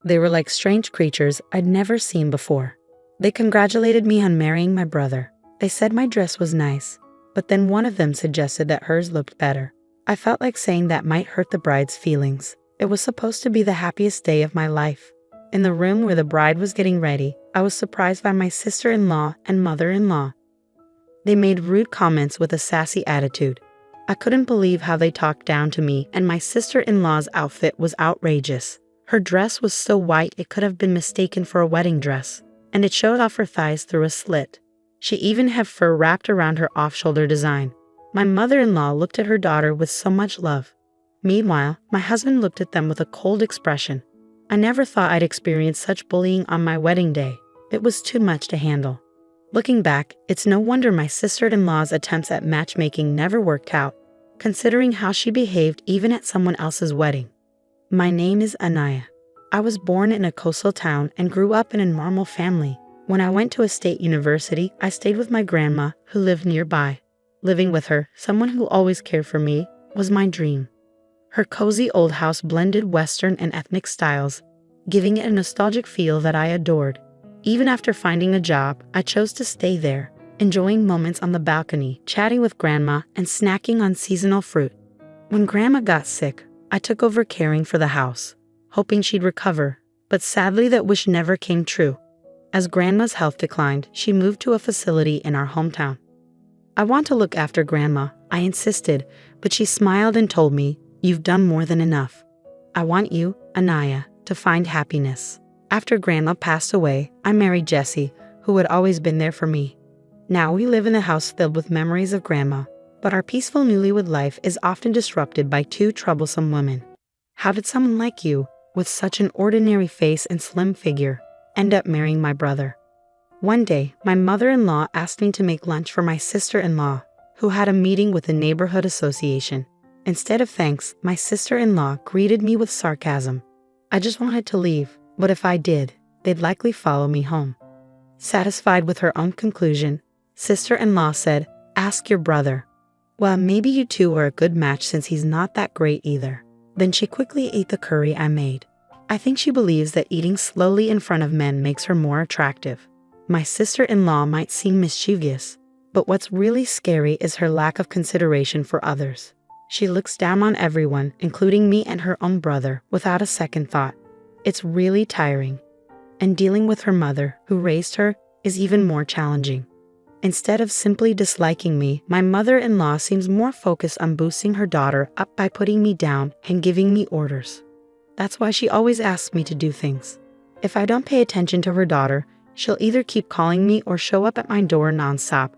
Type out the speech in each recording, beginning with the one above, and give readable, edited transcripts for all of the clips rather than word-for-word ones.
They were like strange creatures I'd never seen before. They congratulated me on marrying my brother. They said my dress was nice, but then one of them suggested that hers looked better. I felt like saying that might hurt the bride's feelings. It was supposed to be the happiest day of my life. In the room where the bride was getting ready, I was surprised by my sister-in-law and mother-in-law. They made rude comments with a sassy attitude. I couldn't believe how they talked down to me, and my sister-in-law's outfit was outrageous. Her dress was so white it could have been mistaken for a wedding dress, and it showed off her thighs through a slit. She even had fur wrapped around her off-shoulder design. My mother-in-law looked at her daughter with so much love. Meanwhile, my husband looked at them with a cold expression. I never thought I'd experience such bullying on my wedding day. It was too much to handle. Looking back, it's no wonder my sister-in-law's attempts at matchmaking never worked out, considering how she behaved even at someone else's wedding. My name is Anaya. I was born in a coastal town and grew up in a normal family. When I went to a state university, I stayed with my grandma, who lived nearby. Living with her, someone who always cared for me, was my dream. Her cozy old house blended Western and ethnic styles, giving it a nostalgic feel that I adored. Even after finding a job, I chose to stay there, enjoying moments on the balcony, chatting with grandma, and snacking on seasonal fruit. When grandma got sick, I took over caring for the house, hoping she'd recover, but sadly that wish never came true. As grandma's health declined, she moved to a facility in our hometown. I want to look after grandma, I insisted, but she smiled and told me, "You've done more than enough. I want you, Anaya, to find happiness." After grandma passed away, I married Jesse, who had always been there for me. Now we live in a house filled with memories of grandma, but our peaceful newlywed life is often disrupted by two troublesome women. How did someone like you, with such an ordinary face and slim figure, end up marrying my brother? One day, my mother-in-law asked me to make lunch for my sister-in-law, who had a meeting with the neighborhood association. Instead of thanks, my sister-in-law greeted me with sarcasm. I just wanted to leave, but if I did, they'd likely follow me home. Satisfied with her own conclusion, sister-in-law said, "Ask your brother." "Well, maybe you two are a good match since he's not that great either." Then she quickly ate the curry I made. I think she believes that eating slowly in front of men makes her more attractive. My sister-in-law might seem mischievous, but what's really scary is her lack of consideration for others. She looks down on everyone, including me and her own brother, without a second thought. It's really tiring. And dealing with her mother, who raised her, is even more challenging. Instead of simply disliking me, my mother-in-law seems more focused on boosting her daughter up by putting me down and giving me orders. That's why she always asks me to do things. If I don't pay attention to her daughter, she'll either keep calling me or show up at my door nonstop.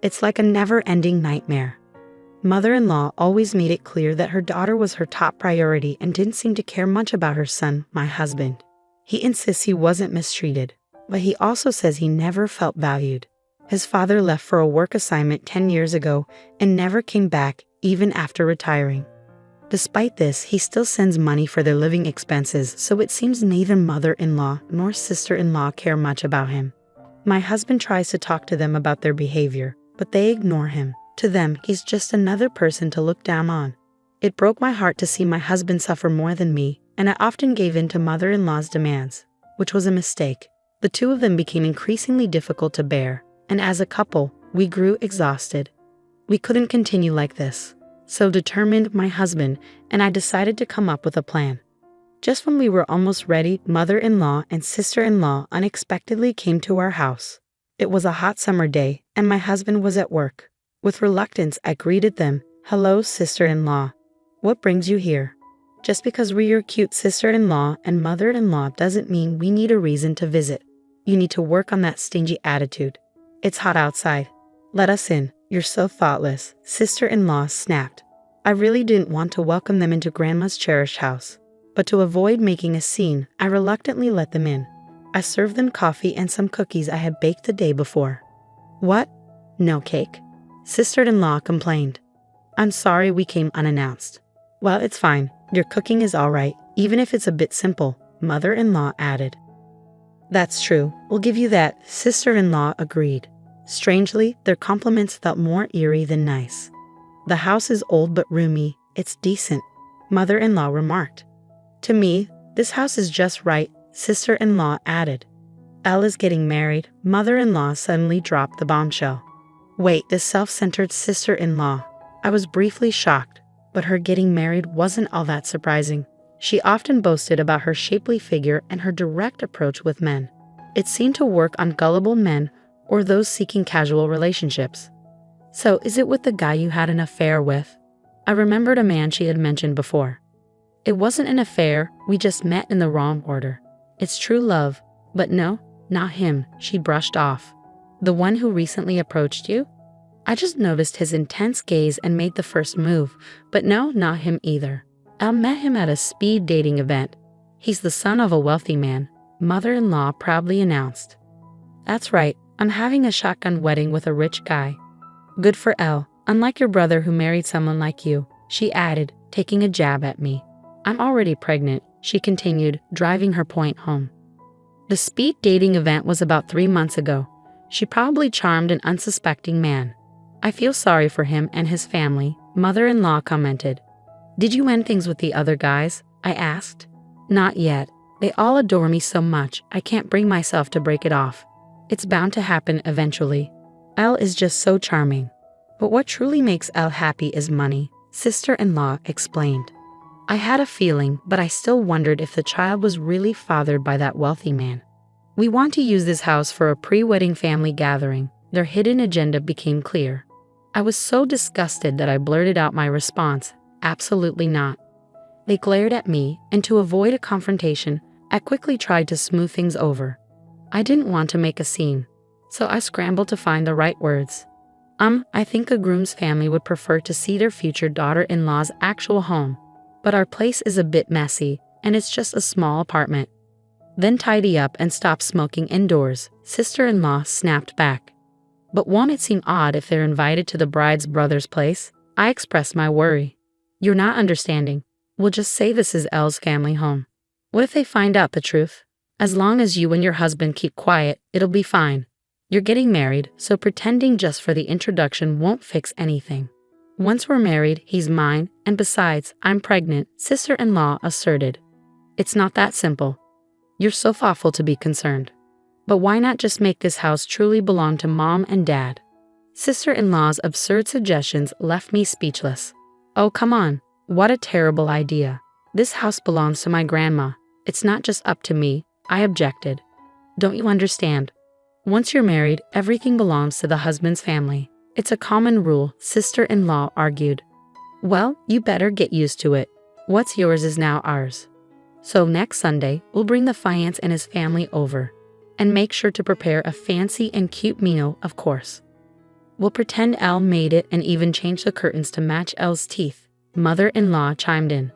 It's like a never-ending nightmare. Mother-in-law always made it clear that her daughter was her top priority and didn't seem to care much about her son, my husband. He insists he wasn't mistreated, but he also says he never felt valued. His father left for a work assignment 10 years ago and never came back, even after retiring. Despite this, he still sends money for their living expenses, so it seems neither mother-in-law nor sister-in-law care much about him. My husband tries to talk to them about their behavior, but they ignore him. To them, he's just another person to look down on. It broke my heart to see my husband suffer more than me, and I often gave in to mother-in-law's demands, which was a mistake. The two of them became increasingly difficult to bear, and as a couple, we grew exhausted. We couldn't continue like this. So determined, my husband and I decided to come up with a plan. Just when we were almost ready, mother-in-law and sister-in-law unexpectedly came to our house. It was a hot summer day, and my husband was at work. With reluctance, I greeted them. "Hello, sister-in-law. What brings you here?" Just because we're your cute sister-in-law and mother-in-law doesn't mean we need a reason to visit. You need to work on that stingy attitude. It's hot outside. Let us in. You're so thoughtless, sister-in-law snapped. I really didn't want to welcome them into grandma's cherished house, but to avoid making a scene, I reluctantly let them in. I served them coffee and some cookies I had baked the day before. "What? No cake?" Sister-in-law complained. "I'm sorry we came unannounced." "Well, it's fine. Your cooking is all right, even if it's a bit simple," mother-in-law added. "That's true. We'll give you that," sister-in-law agreed. Strangely, their compliments felt more eerie than nice. "The house is old but roomy. It's decent," mother-in-law remarked. "To me, this house is just right," sister-in-law added. Elle is getting married. Mother-in-law suddenly dropped the bombshell. Wait, this self-centered sister-in-law. I was briefly shocked, but her getting married wasn't all that surprising. She often boasted about her shapely figure and her direct approach with men. It seemed to work on gullible men or those seeking casual relationships. So, is it with the guy you had an affair with? I remembered a man she had mentioned before. It wasn't an affair, we just met in the wrong order. It's true love, but no, not him, she brushed off. The one who recently approached you? I just noticed his intense gaze and made the first move, but no, not him either. I met him at a speed dating event. He's the son of a wealthy man, mother-in-law proudly announced. That's right, I'm having a shotgun wedding with a rich guy. Good for Elle, unlike your brother who married someone like you, she added, taking a jab at me. I'm already pregnant, she continued, driving her point home. The speed dating event was about 3 months ago. She probably charmed an unsuspecting man. I feel sorry for him and his family, mother-in-law commented. Did you end things with the other guys? I asked. Not yet. They all adore me so much, I can't bring myself to break it off. It's bound to happen eventually. Elle is just so charming. But what truly makes Elle happy is money, sister-in-law explained. I had a feeling, but I still wondered if the child was really fathered by that wealthy man. We want to use this house for a pre-wedding family gathering. Their hidden agenda became clear. I was so disgusted that I blurted out my response, absolutely not. They glared at me, and to avoid a confrontation, I quickly tried to smooth things over. I didn't want to make a scene, so I scrambled to find the right words. I think a groom's family would prefer to see their future daughter-in-law's actual home. But our place is a bit messy, and it's just a small apartment. Then tidy up and stop smoking indoors, sister-in-law snapped back. But won't it seem odd if they're invited to the bride's brother's place? I expressed my worry. You're not understanding. We'll just say this is Elle's family home. What if they find out the truth? As long as you and your husband keep quiet, it'll be fine. You're getting married, so pretending just for the introduction won't fix anything. Once we're married, he's mine, and besides, I'm pregnant, sister-in-law asserted. It's not that simple. You're so thoughtful to be concerned. But why not just make this house truly belong to mom and dad? Sister-in-law's absurd suggestions left me speechless. Oh, come on. What a terrible idea. This house belongs to my grandma. It's not just up to me, I objected. Don't you understand? Once you're married, everything belongs to the husband's family. It's a common rule, sister-in-law argued. Well, you better get used to it. What's yours is now ours. So next Sunday, we'll bring the fiance and his family over. And make sure to prepare a fancy and cute meal, of course. We'll pretend Elle made it and even change the curtains to match Elle's teeth, mother-in-law chimed in.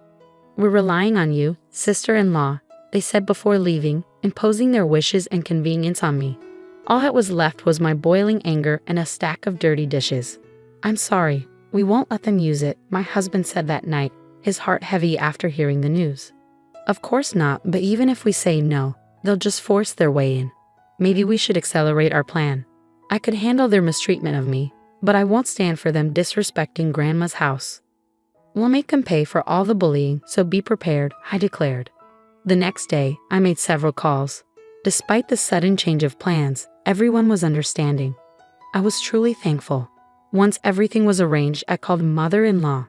We're relying on you, sister-in-law, they said before leaving, imposing their wishes and convenience on me. All that was left was my boiling anger and a stack of dirty dishes. I'm sorry, we won't let them use it, my husband said that night, his heart heavy after hearing the news. Of course not, but even if we say no, they'll just force their way in. Maybe we should accelerate our plan. I could handle their mistreatment of me, but I won't stand for them disrespecting Grandma's house. We'll make them pay for all the bullying, so be prepared, I declared. The next day, I made several calls. Despite the sudden change of plans, everyone was understanding. I was truly thankful. Once everything was arranged, I called mother-in-law.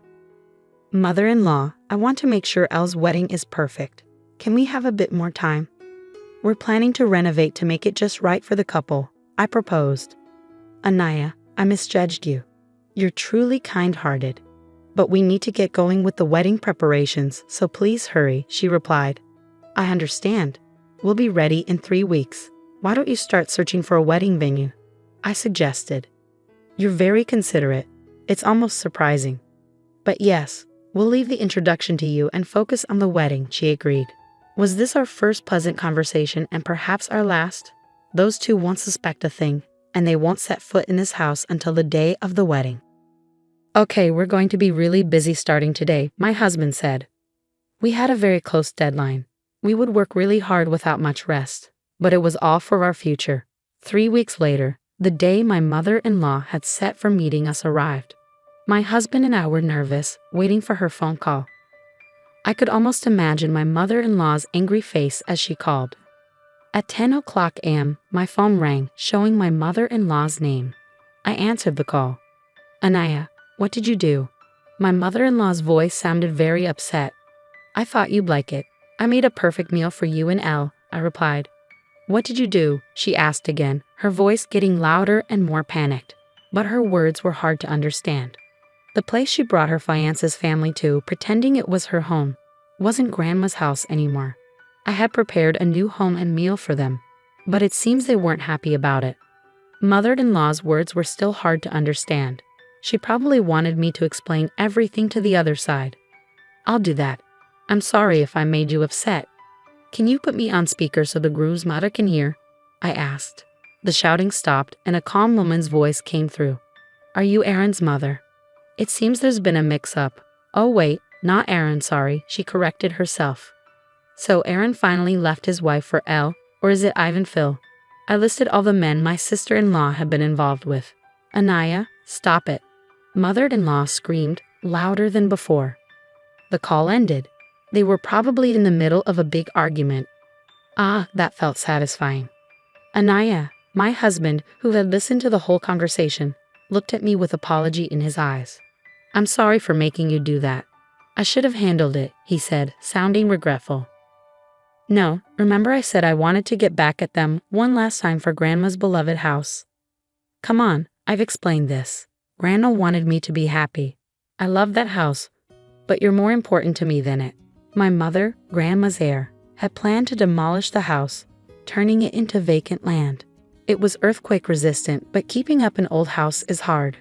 Mother-in-law, I want to make sure Elle's wedding is perfect. Can we have a bit more time? We're planning to renovate to make it just right for the couple, I proposed. Anaya, I misjudged you. You're truly kind-hearted. But we need to get going with the wedding preparations, so please hurry, she replied. I understand. We'll be ready in 3 weeks. Why don't you start searching for a wedding venue? I suggested. You're very considerate. It's almost surprising. But yes, we'll leave the introduction to you and focus on the wedding, she agreed. Was this our first pleasant conversation and perhaps our last? Those two won't suspect a thing, and they won't set foot in this house until the day of the wedding. Okay, we're going to be really busy starting today, my husband said. We had a very close deadline. We would work really hard without much rest, but it was all for our future. 3 weeks later, the day my mother-in-law had set for meeting us arrived. My husband and I were nervous, waiting for her phone call. I could almost imagine my mother-in-law's angry face as she called. At 10 a.m., my phone rang, showing my mother-in-law's name. I answered the call. "Anaya, what did you do?" My mother-in-law's voice sounded very upset. "I thought you'd like it. I made a perfect meal for you and Elle," I replied. "What did you do?" she asked again, her voice getting louder and more panicked. But her words were hard to understand. The place she brought her fiance's family to, pretending it was her home, wasn't Grandma's house anymore. I had prepared a new home and meal for them, but it seems they weren't happy about it. Mother-in-law's words were still hard to understand. She probably wanted me to explain everything to the other side. "I'll do that. I'm sorry if I made you upset. Can you put me on speaker so the groom's mother can hear?" I asked. The shouting stopped and a calm woman's voice came through. "Are you Aaron's mother? It seems there's been a mix-up." "Oh wait, not Aaron, sorry," she corrected herself. "So Aaron finally left his wife for Elle, or is it Ivan Phil?" I listed all the men my sister-in-law had been involved with. "Anaya, stop it." Mother-in-law screamed, louder than before. The call ended. They were probably in the middle of a big argument. That felt satisfying. Anaya, my husband, who had listened to the whole conversation, looked at me with apology in his eyes. "I'm sorry for making you do that. I should have handled it," he said, sounding regretful. "No, remember I said I wanted to get back at them one last time for Grandma's beloved house. Come on, I've explained this. Grandma wanted me to be happy. I love that house, but you're more important to me than it." My mother, Grandma's heir, had planned to demolish the house, turning it into vacant land. It was earthquake resistant, but keeping up an old house is hard.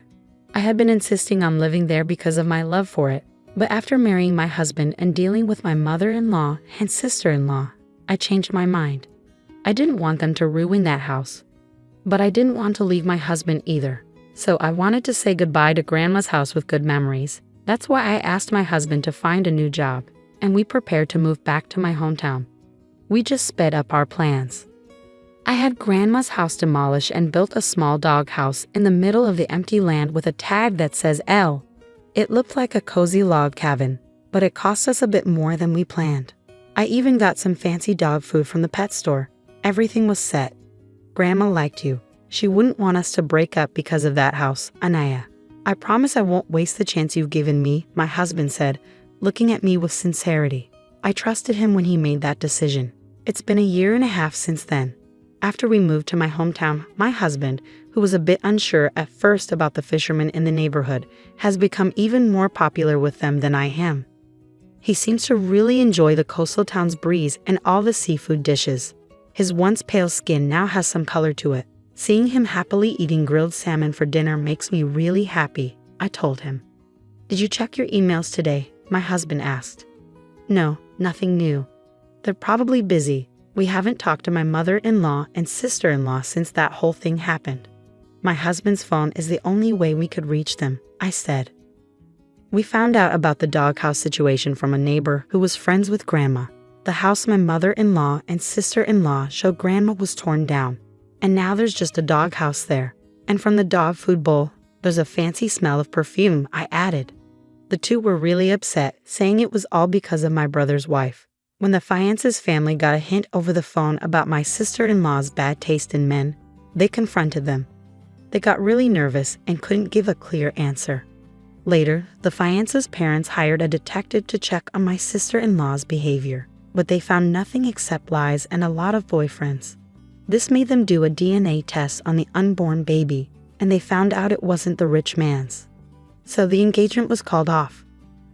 I had been insisting on living there because of my love for it, but after marrying my husband and dealing with my mother-in-law and sister-in-law, I changed my mind. I didn't want them to ruin that house, but I didn't want to leave my husband either, so I wanted to say goodbye to Grandma's house with good memories. That's why I asked my husband to find a new job, and we prepared to move back to my hometown. We just sped up our plans. I had Grandma's house demolished and built a small dog house in the middle of the empty land with a tag that says L. It looked like a cozy log cabin, but it cost us a bit more than we planned. I even got some fancy dog food from the pet store. Everything was set. Grandma liked you. She wouldn't want us to break up because of that house, Anaya. "I promise I won't waste the chance you've given me," my husband said, looking at me with sincerity. I trusted him when he made that decision. It's been a year and a half since then. After we moved to my hometown, my husband, who was a bit unsure at first about the fishermen in the neighborhood, has become even more popular with them than I am. He seems to really enjoy the coastal town's breeze and all the seafood dishes. His once pale skin now has some color to it. Seeing him happily eating grilled salmon for dinner makes me really happy, I told him. "Did you check your emails today?" my husband asked. "No, nothing new. They're probably busy. We haven't talked to my mother-in-law and sister-in-law since that whole thing happened. My husband's phone is the only way we could reach them," I said. We found out about the doghouse situation from a neighbor who was friends with Grandma. The house my mother-in-law and sister-in-law showed Grandma was torn down, and now there's just a doghouse there. And from the dog food bowl, there's a fancy smell of perfume, I added. The two were really upset, saying it was all because of my brother's wife. When the fiance's family got a hint over the phone about my sister-in-law's bad taste in men, they confronted them. They got really nervous and couldn't give a clear answer. Later, the fiance's parents hired a detective to check on my sister-in-law's behavior, but they found nothing except lies and a lot of boyfriends. This made them do a DNA test on the unborn baby, and they found out it wasn't the rich man's. So the engagement was called off.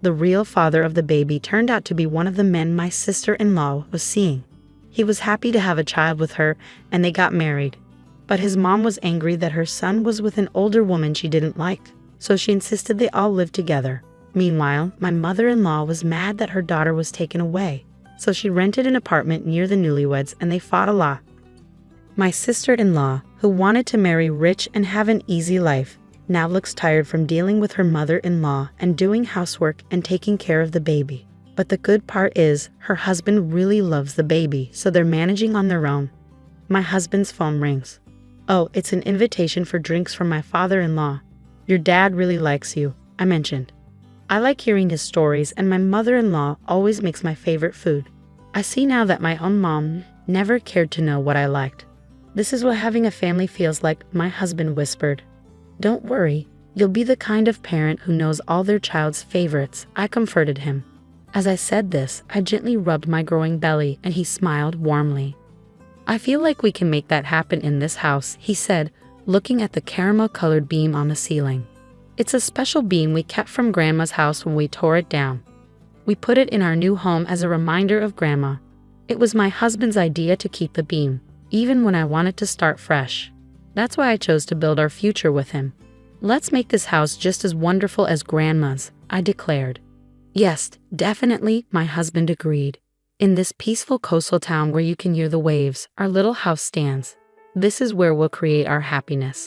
The real father of the baby turned out to be one of the men my sister-in-law was seeing. He was happy to have a child with her, and they got married. But his mom was angry that her son was with an older woman she didn't like, so she insisted they all live together. Meanwhile, my mother-in-law was mad that her daughter was taken away, so she rented an apartment near the newlyweds and they fought a lot. My sister-in-law, who wanted to marry rich and have an easy life, now looks tired from dealing with her mother-in-law and doing housework and taking care of the baby. But the good part is, her husband really loves the baby, so they're managing on their own. My husband's phone rings. "Oh, it's an invitation for drinks from my father-in-law. Your dad really likes you," I mentioned. I like hearing his stories, and my mother-in-law always makes my favorite food. I see now that my own mom never cared to know what I liked. This is what having a family feels like, my husband whispered. Don't worry, you'll be the kind of parent who knows all their child's favorites, I comforted him. As I said this, I gently rubbed my growing belly and he smiled warmly. I feel like we can make that happen in this house, he said, looking at the caramel-colored beam on the ceiling. It's a special beam we kept from Grandma's house when we tore it down. We put it in our new home as a reminder of Grandma. It was my husband's idea to keep the beam, even when I wanted to start fresh. That's why I chose to build our future with him. Let's make this house just as wonderful as Grandma's, I declared. Yes, definitely, my husband agreed. In this peaceful coastal town where you can hear the waves, our little house stands. This is where we'll create our happiness.